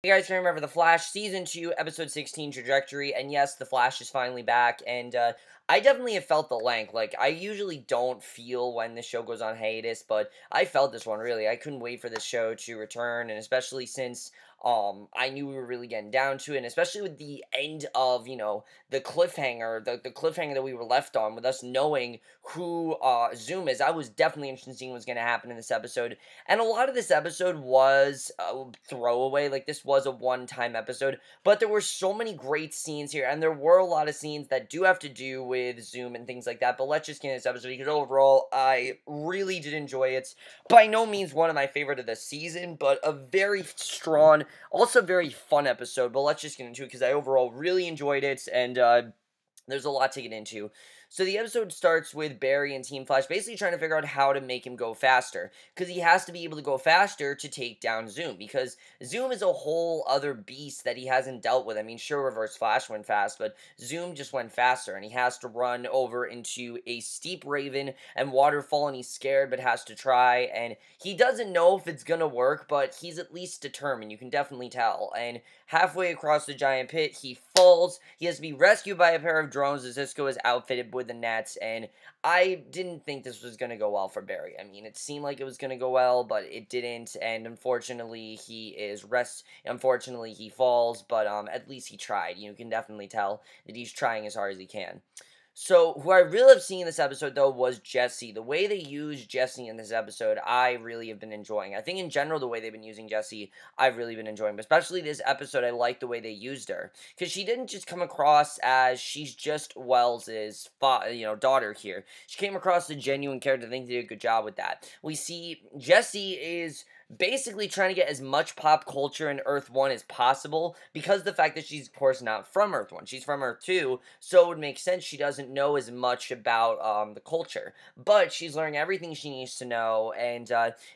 Hey guys, remember The Flash Season 2, Episode 16 trajectory, and yes, The Flash is finally back, and I definitely have felt the length. Like, I usually don't feel when the show goes on hiatus, but I felt this one, really. I couldn't wait for this show to return, and especially since I knew we were really getting down to it, and especially with the end of, the cliffhanger, the cliffhanger that we were left on, with us knowing who Zoom is. I was definitely interested in seeing what was going to happen in this episode, and a lot of this episode was throwaway. Like, this was a one-time episode, but there were so many great scenes here, and there were a lot of scenes that do have to do with Zoom and things like that. But let's just get into this episode, because overall, I really did enjoy it. By no means one of my favorite of the season, but a very strong, also very fun episode. But let's just get into it, because I overall really enjoyed it, and there's a lot to get into. So the episode starts with Barry and Team Flash basically trying to figure out how to make him go faster, because he has to be able to go faster to take down Zoom, because Zoom is a whole other beast that he hasn't dealt with. I mean, sure, Reverse Flash went fast, but Zoom just went faster, and he has to run over into a steep raven and waterfall, and he's scared, but has to try, and he doesn't know if it's gonna work, but he's at least determined. You can definitely tell, and halfway across the giant pit, he falls. He has to be rescued by a pair of drones that Cisco is outfitted with the nets, and I didn't think this was going to go well for Barry. I mean, it seemed like it was going to go well, but it didn't, and unfortunately, unfortunately, he falls, but at least he tried. You can definitely tell that he's trying as hard as he can. So, who I really have seen in this episode, though, was Jessie. The way they used Jessie in this episode, I really have been enjoying. I think, in general, the way they've been using Jessie, I've really been enjoying. But especially this episode, I like the way they used her. Because she didn't just come across as she's just Wells's, daughter here. She came across as a genuine character. I think they did a good job with that. We see Jessie is basically trying to get as much pop culture in Earth-1 as possible, because of the fact that she's, of course, not from Earth-1. She's from Earth-2, so it would make sense she doesn't know as much about the culture. But she's learning everything she needs to know, and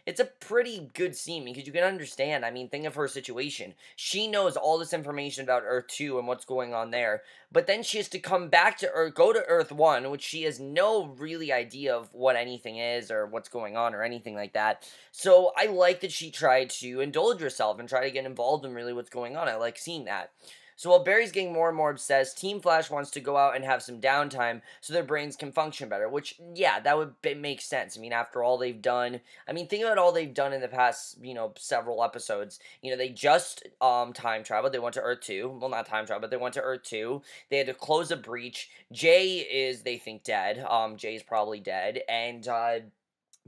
it's a pretty good scene, because you can understand. I mean, think of her situation. She knows all this information about Earth-2 and what's going on there, but then she has to come back to Earth, go to Earth-1, which she has no really idea of what anything is, or what's going on, or anything like that. So I like that she tried to indulge herself and try to get involved in really what's going on. I like seeing that. So while Barry's getting more and more obsessed, Team Flash wants to go out and have some downtime so their brains can function better, which, yeah, that would make sense. I mean, after all they've done, I mean, think about all they've done in the past, several episodes. They just time traveled. They went to Earth-2. Well, not time travel, but they went to Earth-2. They had to close a breach. Jay is, they think, dead. Jay's probably dead. And,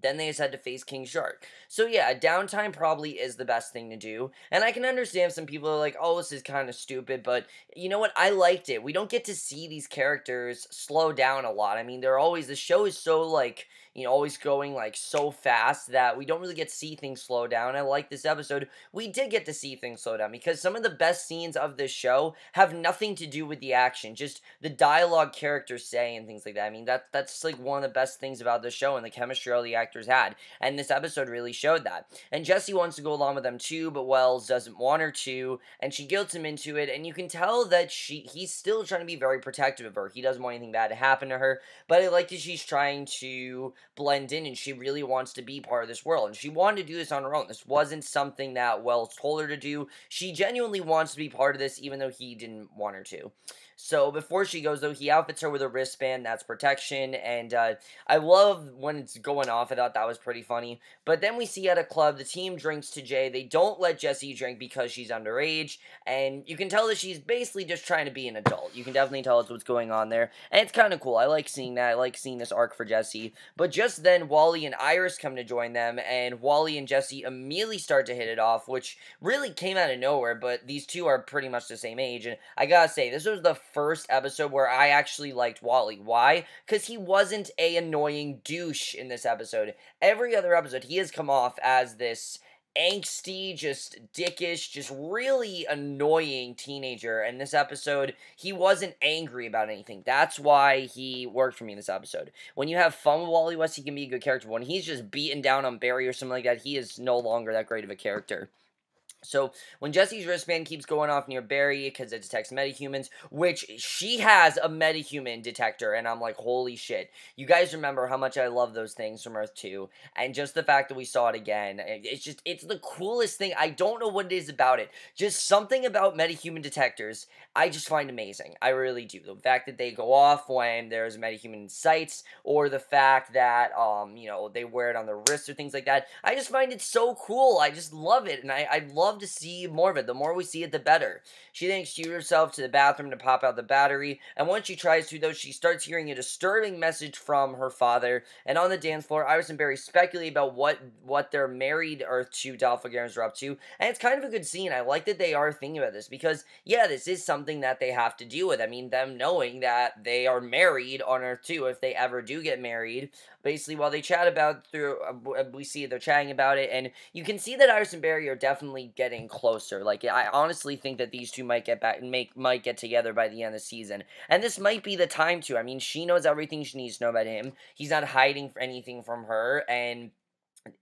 then they just had to face King Shark. So yeah, downtime probably is the best thing to do. And I can understand some people are like, oh, this is kind of stupid, but you know what? I liked it. We don't get to see these characters slow down a lot. I mean, the show is so, like, always going, like, so fast that we don't really get to see things slow down. I like this episode. We did get to see things slow down, because some of the best scenes of this show have nothing to do with the action, just the dialogue characters say and things like that. I mean, that's like one of the best things about the show, and the chemistry all the actors had, and this episode really showed that. And Jessie wants to go along with them too, but Wells doesn't want her to, and she guilts him into it, and you can tell that he's still trying to be very protective of her. He doesn't want anything bad to happen to her, but I like that she's trying to blend in, and she really wants to be part of this world, and she wanted to do this on her own. This wasn't something that Wells told her to do. She genuinely wants to be part of this, even though he didn't want her to. So before she goes, though, he outfits her with a wristband. That's protection, and I love when it's going off. I thought that was pretty funny. But then we see at a club, the team drinks to Jay. They don't let Jessie drink because she's underage, and you can tell that she's basically just trying to be an adult. You can definitely tell it's what's going on there, and it's kind of cool. I like seeing that. I like seeing this arc for Jessie. But just then, Wally and Iris come to join them, and Wally and Jessie immediately start to hit it off, which really came out of nowhere, but these two are pretty much the same age, and I gotta say, this was the first episode where I actually liked Wally. Why? Because he wasn't a annoying douche in this episode. Every other episode, he has come off as this angsty, just dickish, just really annoying teenager. And this episode, he wasn't angry about anything. That's why he worked for me in this episode. When you have fun with Wally West, he can be a good character. When he's just beating down on Barry or something like that, he is no longer that great of a character. So when Jessie's wristband keeps going off near Barry because it detects metahumans, which she has a metahuman detector, and I'm like, holy shit. You guys remember how much I love those things from Earth-2, and just the fact that we saw it again, it's the coolest thing. I don't know what it is about it. Just something about metahuman detectors I just find amazing. I really do. The fact that they go off when there's metahuman sights, or the fact that, they wear it on their wrists or things like that. I just find it so cool. I just love it, and I'd love to see more of it. The more we see it, the better. She then excused herself to the bathroom to pop out the battery, and once she tries to, though, she starts hearing a disturbing message from her father, and on the dance floor, Iris and Barry speculate about what their married Earth-2 doppelgangers are up to, and it's kind of a good scene. I like that they are thinking about this, because, yeah, this is something that they have to deal with. I mean, them knowing that they are married on Earth-2, if they ever do get married, basically, while they chat about we see they're chatting about it, and you can see that Iris and Barry are definitely getting closer. Like, I honestly think that these two might get back and might get together by the end of the season, and this might be the time to. I mean, she knows everything she needs to know about him. He's not hiding anything from her, and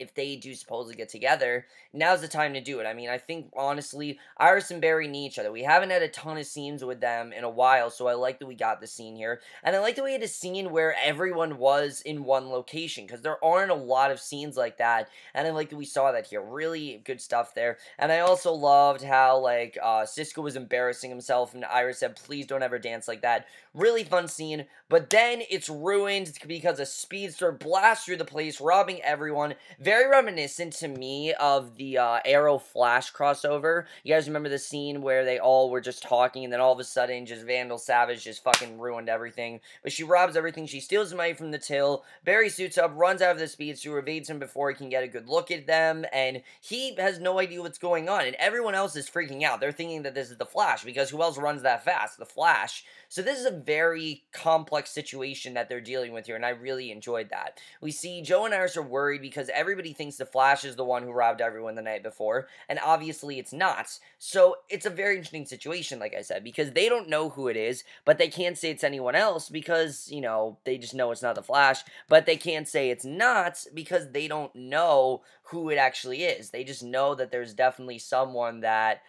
if they do supposedly get together, now's the time to do it. I mean, I think, honestly, Iris and Barry need each other. We haven't had a ton of scenes with them in a while, so I like that we got the scene here. And I like that we had a scene where everyone was in one location, because there aren't a lot of scenes like that, and I like that we saw that here. Really good stuff there. And I also loved how, like, Cisco was embarrassing himself, and Iris said, please don't ever dance like that. Really fun scene, but then it's ruined because a speedster blasts through the place, robbing everyone. Very reminiscent to me of the Arrow Flash crossover. You guys remember the scene where they all were just talking, and then all of a sudden, just Vandal Savage just fucking ruined everything. But she robs everything. She steals the money from the till. Barry suits up, runs out of the speedster, evades him before he can get a good look at them, and he has no idea what's going on. And everyone else is freaking out. They're thinking that this is the Flash, because who else runs that fast? The Flash. So this is a very complex situation that they're dealing with here, and I really enjoyed that. We see Joe and Iris are worried because everybody thinks the Flash is the one who robbed everyone the night before, and obviously it's not. So it's a very interesting situation, like I said, because they don't know who it is, but they can't say it's anyone else because, they just know it's not the Flash, but they can't say it's not because they don't know who it actually is. They just know that there's definitely someone that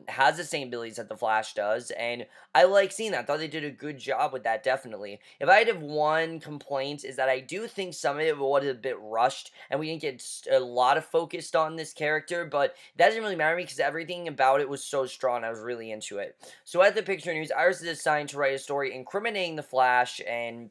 has the same abilities that the Flash does, and I like seeing that. I thought they did a good job with that, definitely. If I had to have one complaint, is that I do think some of it was a bit rushed, and we didn't get a lot of focused on this character, but that doesn't really matter to me because everything about it was so strong. I was really into it. So at the picture news, Iris is assigned to write a story incriminating the Flash, and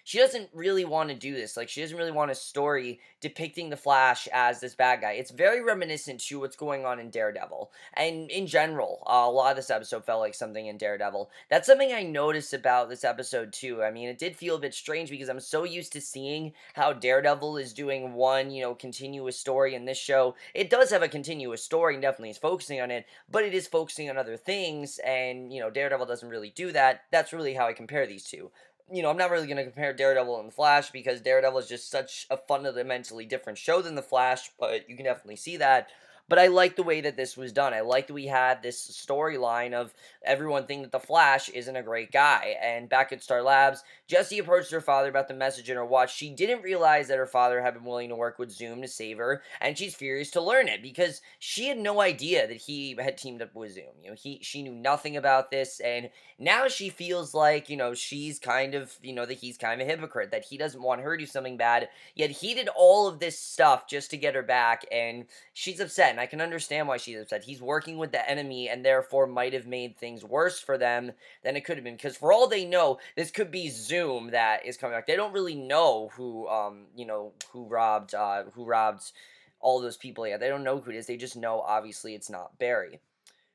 she doesn't really want to do this. Like, she doesn't really want a story depicting the Flash as this bad guy. It's very reminiscent to what's going on in Daredevil. And in general, a lot of this episode felt like something in Daredevil. That's something I noticed about this episode, too. I mean, it did feel a bit strange because I'm so used to seeing how Daredevil is doing one, continuous story in this show. It does have a continuous story and definitely is focusing on it, but it is focusing on other things, and, Daredevil doesn't really do that. That's really how I compare these two. I'm not really going to compare Daredevil and The Flash because Daredevil is just such a fundamentally different show than The Flash, but you can definitely see that. But I like the way that this was done. I like that we had this storyline of everyone thinking that the Flash isn't a great guy. And back at Star Labs, Jessie approached her father about the message in her watch. She didn't realize that her father had been willing to work with Zoom to save her, and she's furious to learn it because she had no idea that he had teamed up with Zoom. She knew nothing about this, and now she feels like, she's kind of, that he's kind of a hypocrite, that he doesn't want her to do something bad, yet he did all of this stuff just to get her back, and she's upset. I can understand why she's upset. He's working with the enemy and therefore might have made things worse for them than it could have been. Because for all they know, this could be Zoom that is coming back. They don't really know who robbed all those people yet. They don't know who it is. They just know, obviously, it's not Barry.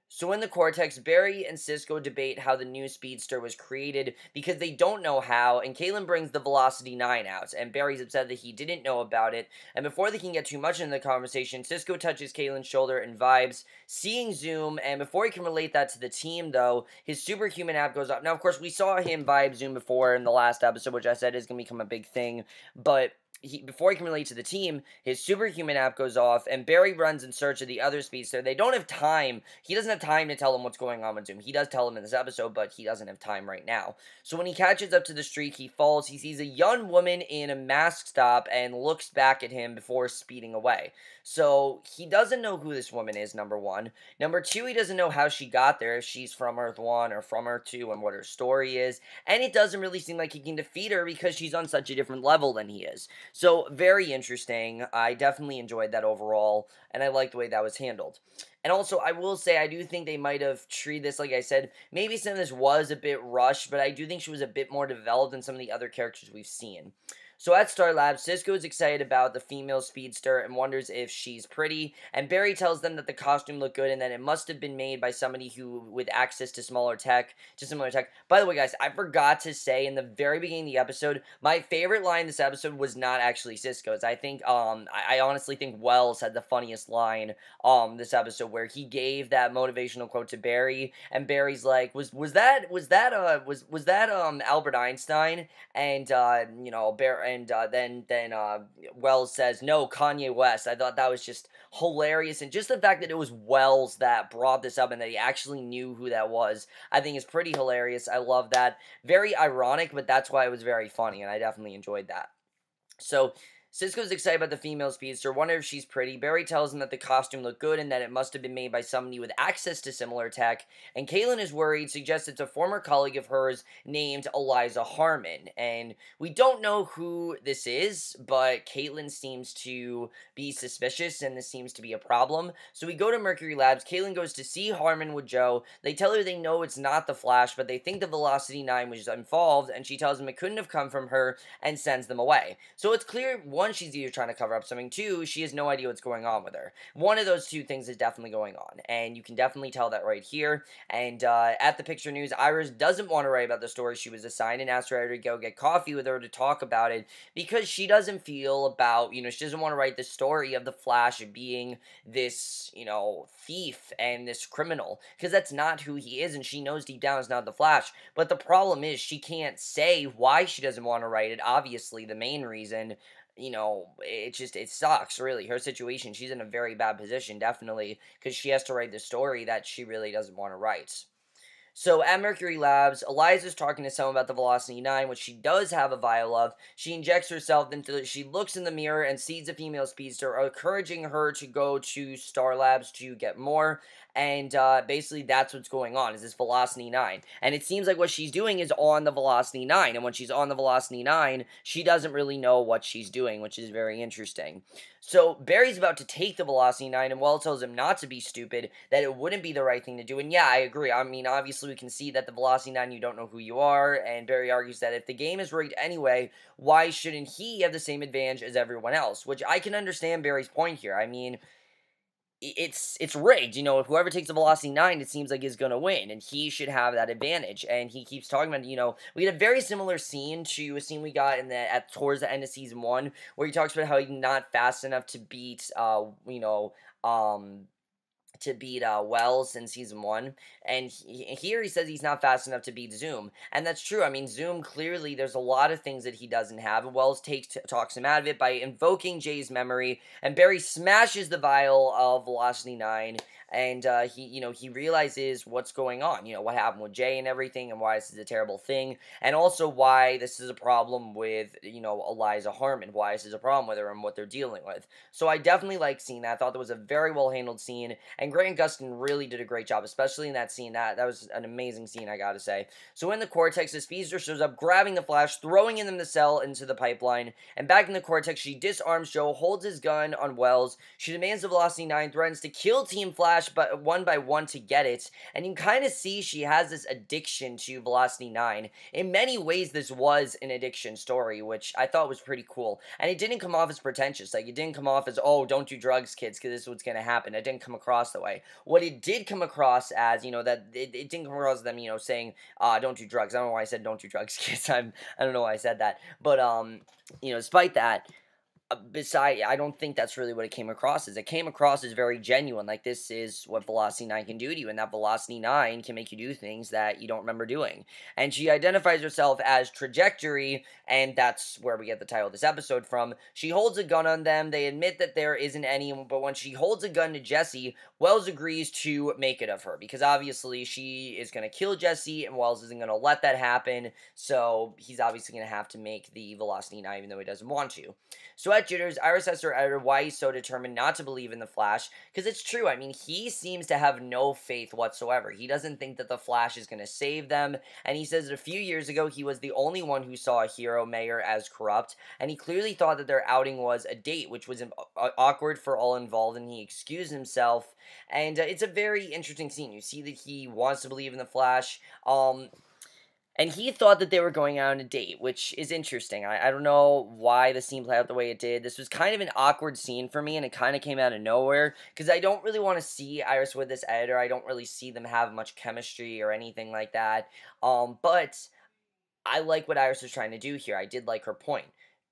So in the Cortex, Barry and Cisco debate how the new speedster was created because they don't know how, and Caitlin brings the Velocity 9 out, and Barry's upset that he didn't know about it, and before they can get too much into the conversation, Cisco touches Caitlin's shoulder and vibes, seeing Zoom, and before he can relate that to the team, though, his superhuman app goes up. Now, of course, we saw him vibe Zoom before in the last episode, which I said is going to become a big thing, but before he can relate to the team, his superhuman app goes off, and Barry runs in search of the other speedster. They don't have time. He doesn't have time to tell him what's going on with Zoom. He does tell him in this episode, but he doesn't have time right now. So when he catches up to the streak, he falls. He sees a young woman in a mask stop and looks back at him before speeding away. So he doesn't know who this woman is, number one. Number two, he doesn't know how she got there, if she's from Earth-1 or from Earth-2, and what her story is. And it doesn't really seem like he can defeat her because she's on such a different level than he is. So, very interesting. I definitely enjoyed that overall, and I liked the way that was handled. And also, I will say, I do think they might have treated this, like I said, maybe some of this was a bit rushed, but I do think she was a bit more developed than some of the other characters we've seen. So at Star Labs, Cisco is excited about the female speedster and wonders if she's pretty, and Barry tells them that the costume looked good and that it must have been made by somebody who with access to similar tech. By the way, guys, I forgot to say in the very beginning of the episode, my favorite line in this episode was not actually Cisco's. I think, I honestly think Wells had the funniest line, this episode, where he gave that motivational quote to Barry, and Barry's like, was that Albert Einstein? And, you know, then Wells says, no, Kanye West. I thought that was just hilarious, and just the fact that it was Wells that brought this up and that he actually knew who that was, I think is pretty hilarious. I love that. Very ironic, but that's why it was very funny, and I definitely enjoyed that. So, Cisco's excited about the female speedster, wonders if she's pretty. Barry tells him that the costume looked good and that it must have been made by somebody with access to similar tech. And Caitlin is worried, suggests it's a former colleague of hers named Eliza Harmon. And we don't know who this is, but Caitlin seems to be suspicious and this seems to be a problem. So we go to Mercury Labs. Caitlin goes to see Harmon with Joe. They tell her they know it's not the Flash, but they think the Velocity 9 was involved, and she tells them it couldn't have come from her and sends them away. So it's clear, one, she's either trying to cover up something, two, she has no idea what's going on with her. One of those two things is definitely going on, and you can definitely tell that right here. And at the Picture News, Iris doesn't want to write about the story she was assigned and asks her to go get coffee with her to talk about it because she doesn't feel about, you know, she doesn't want to write the story of the Flash being this, you know, thief and this criminal, because that's not who he is, and she knows deep down it's not the Flash. But the problem is she can't say why she doesn't want to write it. Obviously, the main reason, you know, it sucks, really. Her situation, she's in a very bad position, definitely, because she has to write the story that she really doesn't want to write. So, at Mercury Labs, Eliza's talking to someone about the Velocity 9, which she does have a vial of. She injects herself into, she looks in the mirror and sees a female speedster, encouraging her to go to Star Labs to get more. And basically that's what's going on, is this Velocity 9. And it seems like what she's doing is on the Velocity 9. And when she's on the Velocity 9, she doesn't really know what she's doing, which is very interesting. So Barry's about to take the Velocity 9, and Wells tells him not to be stupid, that it wouldn't be the right thing to do. And yeah, I agree. I mean, obviously we can see that the Velocity 9, you don't know who you are, and Barry argues that if the game is rigged anyway, why shouldn't he have the same advantage as everyone else? Which I can understand Barry's point here. I mean, it's rigged, you know, whoever takes the Velocity 9, it seems like is going to win, and he should have that advantage, and he keeps talking about, you know, we had a very similar scene to a scene we got towards the end of Season 1, where he talks about how he's not fast enough to beat, Wells in Season 1, and here he says he's not fast enough to beat Zoom, and that's true. I mean, Zoom, clearly, there's a lot of things that he doesn't have, and Wells talks him out of it by invoking Jay's memory, and Barry smashes the vial of Velocity 9, and he realizes what's going on, you know, what happened with Jay and everything, and why this is a terrible thing, and also why this is a problem with, you know, Eliza Harmon, why this is a problem with her and what they're dealing with. So I definitely like seeing that. I thought that was a very well handled scene, and Grant Gustin really did a great job, especially in that scene. That was an amazing scene, I gotta say. So in the Cortex, the speedster shows up, grabbing the Flash, throwing in the cell into the pipeline, and back in the Cortex, she disarms Joe, holds his gun on Wells, she demands the Velocity 9, threatens to kill Team Flash, but one by one to get it, and you kind of see she has this addiction to Velocity 9. In many ways, this was an addiction story, which I thought was pretty cool, and it didn't come off as pretentious. Like, it didn't come off as, oh, don't do drugs, kids, because this is what's going to happen. It didn't come across that way. What it did come across as, you know, that it didn't come across as them, you know, saying, don't do drugs. I don't know why I said don't do drugs, kids. I don't know why I said that. But, you know, despite that, I don't think that's really what it came across as. It came across as very genuine, like this is what Velocity 9 can do to you, and that Velocity 9 can make you do things that you don't remember doing. And she identifies herself as Trajectory, and that's where we get the title of this episode from. She holds a gun on them, they admit that there isn't any, but when she holds a gun to Jessie, Wells agrees to make it of her, because obviously she is going to kill Jessie, and Wells isn't going to let that happen, so he's obviously going to have to make the Velocity 9, even though he doesn't want to. So at Jitters, Iris asks her editor why he's so determined not to believe in the Flash, because it's true. I mean, he seems to have no faith whatsoever. He doesn't think that the Flash is going to save them, and he says that a few years ago he was the only one who saw a hero mayor as corrupt, and he clearly thought that their outing was a date, which was awkward for all involved, and he excused himself, and it's a very interesting scene. You see that he wants to believe in the Flash, and he thought that they were going out on a date, which is interesting. I don't know why the scene played out the way it did. This was kind of an awkward scene for me, and it kind of came out of nowhere, because I don't really want to see Iris with this editor. I don't really see them have much chemistry or anything like that. But I like what Iris was trying to do here. I did like her point.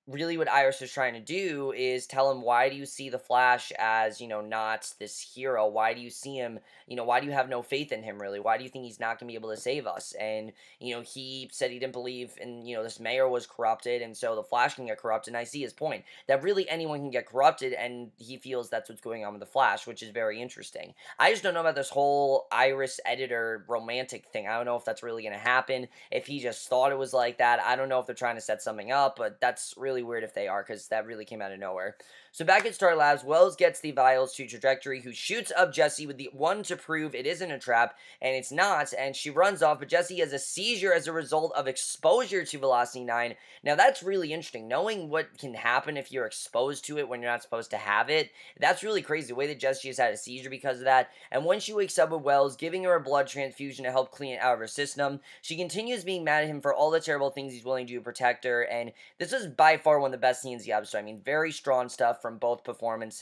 Really what Iris was trying to do is tell him, why do you see the Flash as, not this hero? Why do you see him, why do you have no faith in him, really? Why do you think he's not going to be able to save us? And, he said he didn't believe in, this mayor was corrupted, and so the Flash can get corrupted, and I see his point, that really anyone can get corrupted, and he feels that's what's going on with the Flash, which is very interesting. I just don't know about this whole Iris editor romantic thing. I don't know if that's really going to happen, if he just thought it was like that. I don't know if they're trying to set something up, but that's really weird if they are, because that really came out of nowhere. So back at Star Labs, Wells gets the vials to Trajectory, who shoots up Jessie with the one to prove it isn't a trap, and it's not, and she runs off, but Jessie has a seizure as a result of exposure to Velocity 9. Now that's really interesting, knowing what can happen if you're exposed to it when you're not supposed to have it. That's really crazy, the way that Jessie has had a seizure because of that. And when she wakes up with Wells giving her a blood transfusion to help clean it out of her system, she continues being mad at him for all the terrible things he's willing to do to protect her, and this was by far one of the best scenes of the episode. I mean, very strong stuff from both performers,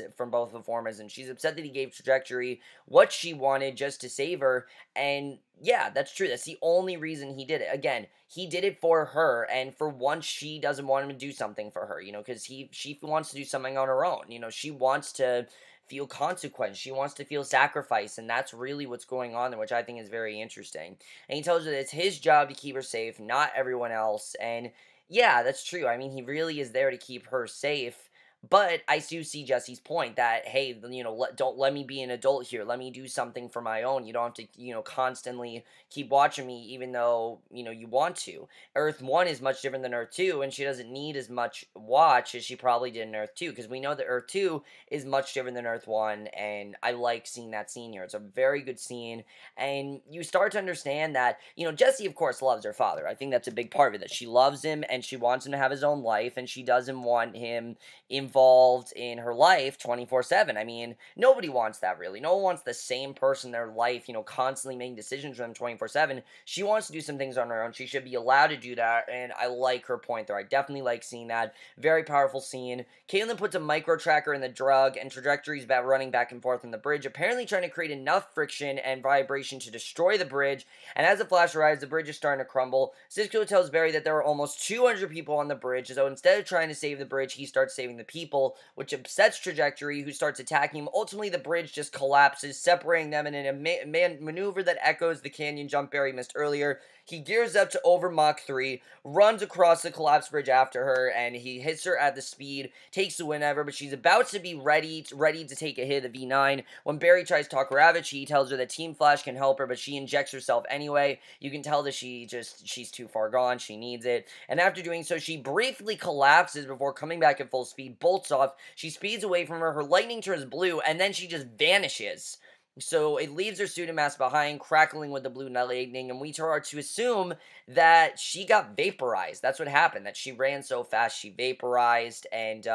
and she's upset that he gave Trajectory what she wanted just to save her, and yeah, that's true. That's the only reason he did it. Again, he did it for her, and for once, she doesn't want him to do something for her, because she wants to do something on her own. She wants to feel consequence. She wants to feel sacrifice, and that's really what's going on there, which I think is very interesting. And he tells her that it's his job to keep her safe, not everyone else, and yeah, that's true. I mean, he really is there to keep her safe. But I do see Jessie's point that, hey, don't let me be an adult here. Let me do something for my own. You don't have to, constantly keep watching me even though, you want to. Earth-1 is much different than Earth-2, and she doesn't need as much watch as she probably did in Earth-2, because we know that Earth-2 is much different than Earth-1, and I like seeing that scene here. It's a very good scene, and you start to understand that, Jessie, of course, loves her father. I think that's a big part of it, that she loves him, and she wants him to have his own life, and she doesn't want him involved in her life 24/7. I mean, nobody wants that, really. No one wants the same person in their life, constantly making decisions for them 24/7. She wants to do some things on her own. She should be allowed to do that, and I like her point there. I definitely like seeing that. Very powerful scene. Caitlin puts a micro tracker in the drug, and Trajectory's running back and forth on the bridge, apparently trying to create enough friction and vibration to destroy the bridge, and as the Flash arrives, the bridge is starting to crumble. Cisco tells Barry that there are almost 200 people on the bridge, so instead of trying to save the bridge, he starts saving the people, which upsets Trajectory, who starts attacking him. Ultimately, the bridge just collapses, separating them in a maneuver that echoes the canyon jump Barry missed earlier. He gears up to over Mach 3, runs across the collapsed bridge after her, and he hits her at the speed, takes the win ever, but she's about to be ready to take a hit of the V9. When Barry tries to talk her out of it, he tells her that Team Flash can help her, but she injects herself anyway. You can tell that she's too far gone, she needs it, and after doing so, she briefly collapses before coming back at full speed, bolts off, she speeds away from her lightning turns blue, and then she just vanishes. So it leaves her student mask behind, crackling with the blue lightning, and we are to assume that she got vaporized. That's what happened, that she ran so fast she vaporized, and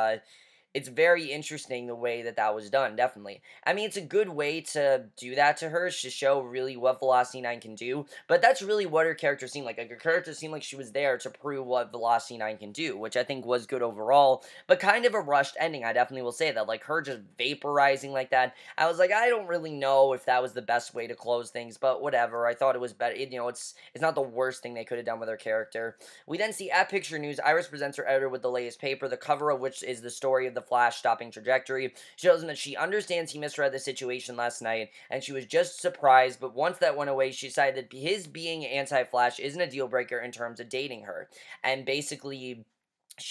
it's very interesting the way that that was done, definitely. I mean, it's a good way to do that to her, to show really what Velocity 9 can do, but that's really what her character seemed like. Like, her character seemed like she was there to prove what Velocity 9 can do, which I think was good overall, but kind of a rushed ending, I definitely will say that. Like, her just vaporizing like that, I was like, I don't really know if that was the best way to close things, but whatever. I thought it was better. It's not the worst thing they could have done with her character. We then see at Picture News, Iris presents her editor with the latest paper, the cover of which is the story of the Flash stopping trajectory. She tells him that she understands he misread the situation last night, and she was just surprised, but once that went away, she decided that his being anti-Flash isn't a deal breaker in terms of dating her. And basically,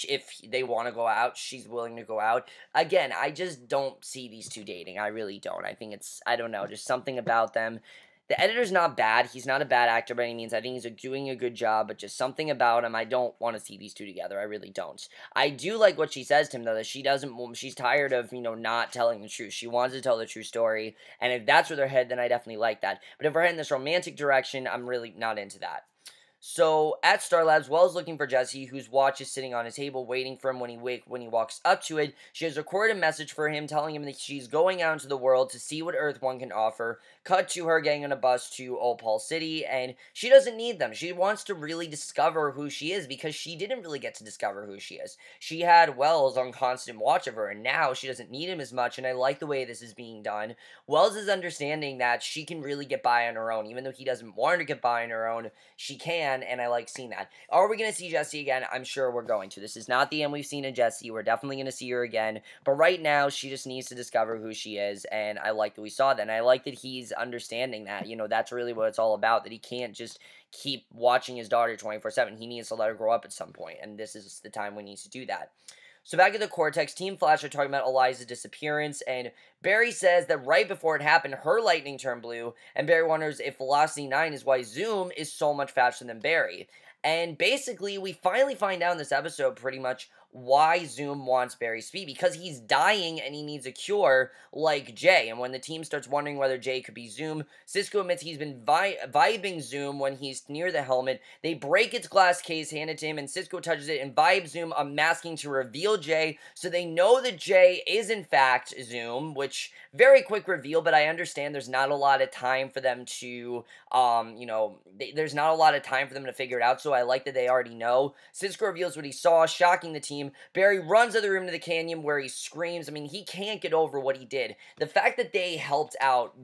if they want to go out, she's willing to go out. Again, I just don't see these two dating. I really don't. I think I don't know, just something about them. The editor's not bad. He's not a bad actor by any means. I think he's doing a good job, but just something about him, I don't want to see these two together. I really don't. I do like what she says to him, though, that she's tired of, not telling the truth. She wants to tell the true story, and if that's where they're headed, then I definitely like that. But if we're heading this romantic direction, I'm really not into that. So, at Star Labs, Wells looking for Jessie, whose watch is sitting on his table, waiting for him when he walks up to it. She has recorded a message for him, telling him that she's going out into the world to see what Earth-1 can offer. Cut to her getting on a bus to Opal City, and she doesn't need them. She wants to really discover who she is, because she didn't really get to discover who she is. She had Wells on constant watch of her, and now she doesn't need him as much, and I like the way this is being done. Wells is understanding that she can really get by on her own. Even though he doesn't want her to get by on her own, she can, and I like seeing that. Are we going to see Jessie again? I'm sure we're going to. This is not the end we've seen in Jessie. We're definitely going to see her again, but right now, she just needs to discover who she is, and I like that we saw that, and I like that he's understanding that, that's really what it's all about, that he can't just keep watching his daughter 24/7. He needs to let her grow up at some point, and this is the time when he needs to do that. So back at the Cortex, Team Flash are talking about Eliza's disappearance, and Barry says that right before it happened, her lightning turned blue, and Barry wonders if Velocity 9 is why Zoom is so much faster than Barry. And basically, we finally find out in this episode pretty much why Zoom wants Barry's speed, because he's dying and he needs a cure like Jay. And when the team starts wondering whether Jay could be Zoom, Cisco admits he's been vibing Zoom when he's near the helmet. They break its glass case, hand it to him, and Cisco touches it and vibes Zoom, unmasking to reveal Jay, so they know that Jay is in fact Zoom, which, very quick reveal, but I understand there's not a lot of time for them to, there's not a lot of time for them to figure it out, so I like that they already know. Cisco reveals what he saw, shocking the team. Barry runs out of the room to the canyon where he screams. I mean, he can't get over what he did. The fact that they helped out,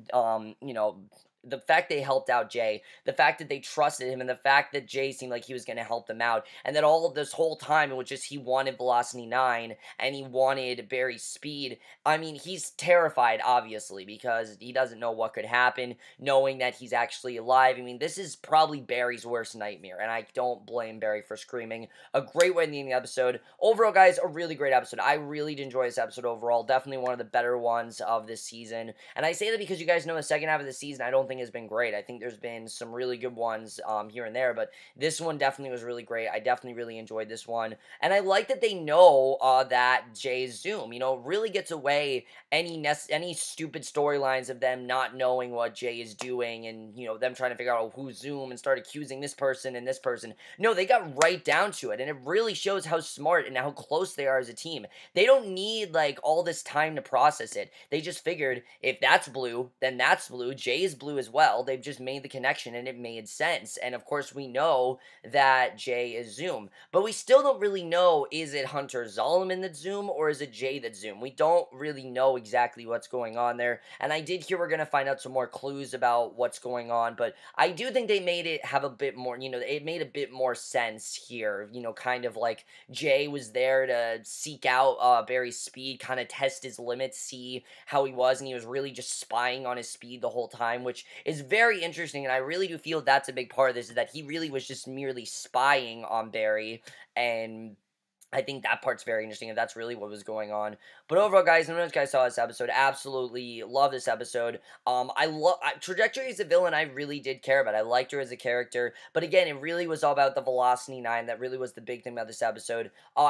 the fact they helped out Jay, the fact that they trusted him, and the fact that Jay seemed like he was going to help them out, and that all of this whole time it was just he wanted Velocity 9, and he wanted Barry's speed. I mean, he's terrified, obviously, because he doesn't know what could happen, knowing that he's actually alive. I mean, this is probably Barry's worst nightmare, and I don't blame Barry for screaming. A great way to end the episode. Overall, guys, a really great episode. I really did enjoy this episode overall. Definitely one of the better ones of this season, and I say that because you guys know the second half of the season, I don't think has been great. I think there's been some really good ones here and there, but this one definitely was really great. I definitely really enjoyed this one, and I like that they know that Jay's Zoom. Really gets away any stupid storylines of them not knowing what Jay is doing, and them trying to figure out who's Zoom and start accusing this person and this person. No, they got right down to it, and it really shows how smart and how close they are as a team. They don't need like all this time to process it. They just figured if that's blue, then that's blue. Jay is blue as well. They've just made the connection and it made sense. And of course we know that Jay is Zoom, but we still don't really know, is it Hunter Zolaman that's Zoom or is it Jay that's Zoom? We don't really know exactly what's going on there, and I did hear we're going to find out some more clues about what's going on, but I do think they made it have a bit more, it made a bit more sense here, kind of like Jay was there to seek out Barry's speed, kind of test his limits, see how he was, and he was really just spying on his speed the whole time, which is very interesting, and I really do feel that's a big part of this, is that he really was just merely spying on Barry, and I think that part's very interesting, and that's really what was going on. But But overall, guys, I know you guys saw this episode. Absolutely love this episode. I love Trajectory as a villain. I really did care about. I liked her as a character, but again, it really was all about the Velocity 9. That really was the big thing about this episode.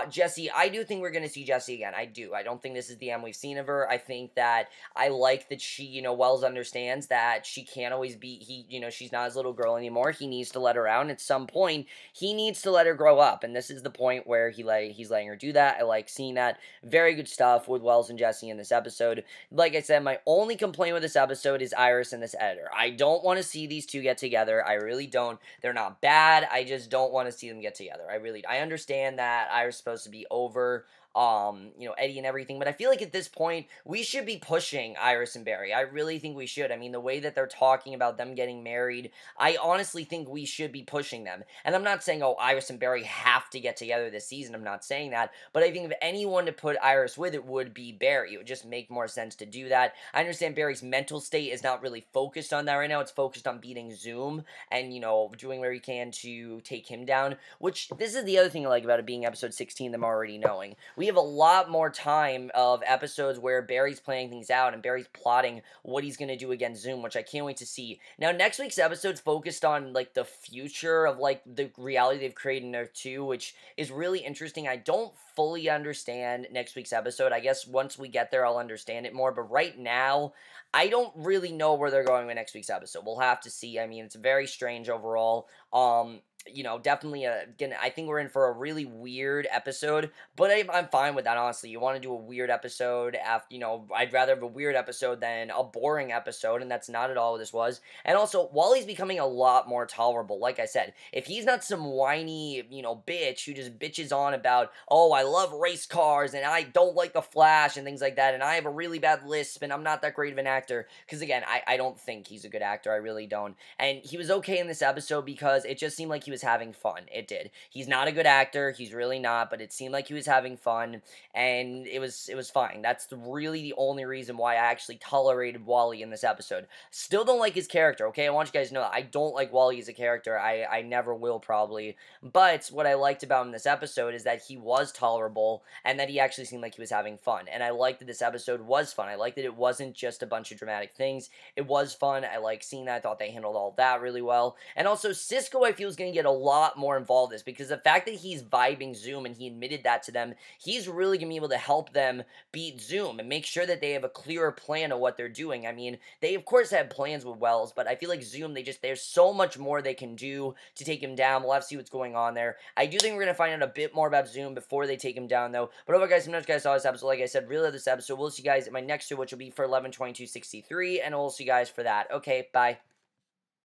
Jessie, I do think we're gonna see Jessie again. I do. I don't think this is the end we've seen of her. I think that I like that she, Wells understands that she can't always be. She's not his little girl anymore. He needs to let her out. And at some point, he needs to let her grow up. And this is the point where he's letting her do that. I like seeing that. Very good stuff with Wells and Jessie in this episode. Like I said, my only complaint with this episode is Iris and this editor. I don't want to see these two get together. I really don't. They're not bad. I just don't want to see them get together. I understand that Iris is supposed to be over Eddie and everything, but I feel like at this point, we should be pushing Iris and Barry. I really think we should. I mean, the way that they're talking about them getting married, I honestly think we should be pushing them. And I'm not saying, oh, Iris and Barry have to get together this season. I'm not saying that, but I think if anyone to put Iris with, it would be Barry. It would just make more sense to do that. I understand Barry's mental state is not really focused on that right now. It's focused on beating Zoom and, doing where he can to take him down, which this is the other thing I like about it being episode 16, them already knowing. We have a lot more time of episodes where Barry's planning things out and Barry's plotting what he's going to do against Zoom, which I can't wait to see. Now, next week's episode's focused on, the future of, the reality they've created in Earth-2, which is really interesting. I don't fully understand next week's episode. I guess once we get there, I'll understand it more, but right now, I don't really know where they're going with next week's episode. We'll have to see. I mean, it's very strange overall. Definitely, again, I think we're in for a really weird episode, but I'm fine with that, honestly. You want to do a weird episode, I'd rather have a weird episode than a boring episode, and that's not at all what this was. And also, Wally's becoming a lot more tolerable, like I said. If he's not some whiny, bitch who just bitches on about, oh, I love race cars, and I don't like the Flash, and things like that, and I have a really bad lisp, and I'm not that great of an actor, because again, I don't think he's a good actor, I really don't. And he was okay in this episode because it just seemed like he was having fun. It did. He's not a good actor. He's really not, but it seemed like he was having fun, and it was fine. That's really the only reason why I actually tolerated Wally in this episode. Still don't like his character, okay? I want you guys to know that I don't like Wally as a character. I never will, probably. But what I liked about him in this episode is that he was tolerable, and that he actually seemed like he was having fun. And I liked that this episode was fun. I liked that it wasn't just a bunch of dramatic things. It was fun. I like seeing that. I thought they handled all that really well. And also, Cisco, I feel, is going to get a lot more involved in this, because the fact that he's vibing Zoom and he admitted that to them, he's really going to be able to help them beat Zoom and make sure that they have a clearer plan of what they're doing. I mean, they of course have plans with Wells, but I feel like Zoom, there's so much more they can do to take him down. We'll have to see what's going on there. I do think we're going to find out a bit more about Zoom before they take him down, though. But overall, guys, you guys saw this episode. Like I said, really love this episode. We'll see you guys in my next show, which will be for 11/22/63, and we'll see you guys for that. Okay, bye.